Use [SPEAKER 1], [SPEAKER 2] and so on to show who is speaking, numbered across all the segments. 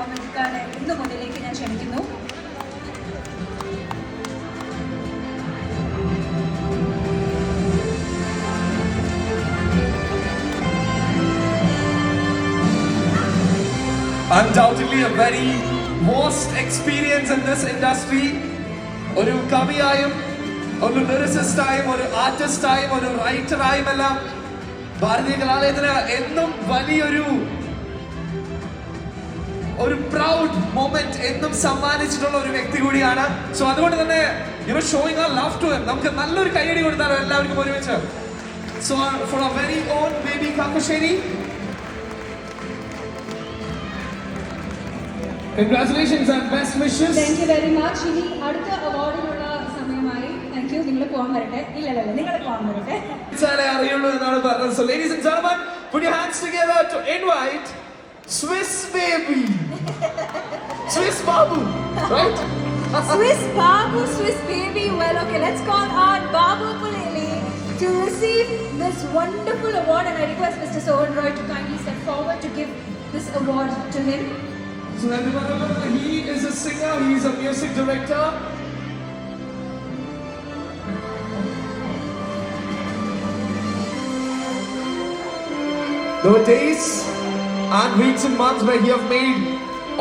[SPEAKER 1] മമ്മൂക്കാടെ ഇന്ന് മുന്നിലേക്ക് ഞാൻ ക്ഷണിക്കുന്നു.
[SPEAKER 2] Undoubtedly a very vast experience in this industry. ഒരു കവിയായും ഒരു ലിറിസിസ്റ്റായും ഒരു ആർട്ടിസ്റ്റായും ഒരു റൈറ്ററായും എല്ലാം ഭാരതീയ കലാലയത്തിന് എന്നും വലിയൊരു പ്രൗഡ് മൊമെന്റ് എന്നും സമ്മാനിച്ചിട്ടുള്ള ഒരു വ്യക്തി കൂടിയാണ്. സോ അതുകൊണ്ട് തന്നെ showing our love to him. നമുക്ക് നല്ലൊരു കൈയടി കൊടുത്താലോ എല്ലാവർക്കും ഒരുമിച്ച്. So for our very own baby Kakasheri. Congratulations and best wishes.
[SPEAKER 1] Thank you very much. ഇനി അടുത്ത അവാർഡിനുള്ള സമയമായി. Thank you. നിങ്ങൾ പോകാൻ വരട്ടെ. ഇല്ല നിങ്ങൾ പോകാൻ വരട്ടെ.
[SPEAKER 2] ഇച്ചാലേ അറിയുള്ളൂ എന്നാണ് പറഞ്ഞത്. So ladies and gentlemen, put your hands together to invite Swiss baby. Swiss Babu, right?
[SPEAKER 1] Swiss Babu, Swiss baby. Well, okay, let's call on Babu Pulele to receive this wonderful award, and I request Mr. Sohan Roy to kindly step forward to give this award to him.
[SPEAKER 2] So everyone, he is a singer, he is a music director. There were days and weeks and months where he have made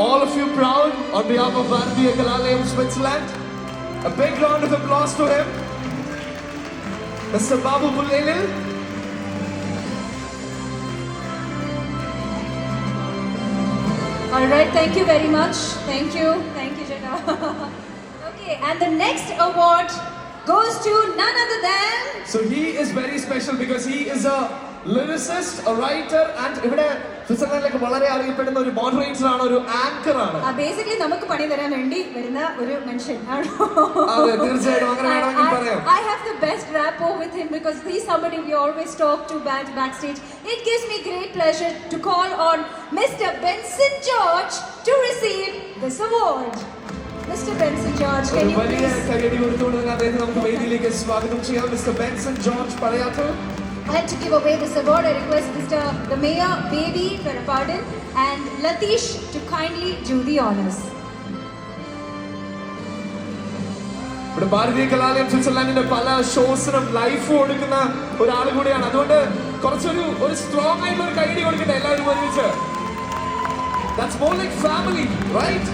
[SPEAKER 2] all of you proud on behalf of Bharatiya Kalalayam Switzerland. A big round of applause to him. Mr. Babu Pulele.
[SPEAKER 1] All right, thank you very much. Thank you, Jana. Okay, and the next award goes to none other than.
[SPEAKER 2] So he is very special because he is a lyricist, a writer, and ഇവിടെ സ്വിറ്റ്സർലൻഡിലേക്ക് വളരെ അറിയപ്പെടുന്ന ഒരു moderator ആണ്, ഒരു anchor ആണ്.
[SPEAKER 1] Basically നമുക്ക് പണി തരാൻ വേണ്ടി വരുന്ന ഒരു മനുഷ്യൻ ആണ്.
[SPEAKER 2] അതെ, തീർച്ചയായിട്ടും അങ്ങനെ വേണമെങ്കിൽ പറയാം.
[SPEAKER 1] I have the best rapport with him because he's somebody we always talk to backstage. It gives me great pleasure to call on Mr. Benson George to receive this award. Mr. Benson George, can you
[SPEAKER 2] വലിയ കൈയടി കൊടുത്തുകൊണ്ട് തന്നെ അദ്ദേഹത്തെ നമുക്ക് വേദിയിലേക്ക് സ്വാഗതം ചെയ്യാം. Mr. Benson George Palayathur.
[SPEAKER 1] I'd like to give away this award. I request the Mayor Baby Perapardin and Latish to kindly do the honors.
[SPEAKER 2] ഇവിടെ ഭാരതീയ കലാലയം സ്വിറ്റ്സർലൻഡിന്റെ പല ഷോസിനും ലൈഫ് കൊടുക്കുന്ന ഒരാൾ കൂടിയാണ്. അതുകൊണ്ട് കുറച്ചൊരു സ്ട്രോങ് ആയിട്ടുള്ള ഒരു കൈയടി കൊടുക്കട്ടെ എല്ലാവരും ഒരുമിച്ച്. That's more like family, right?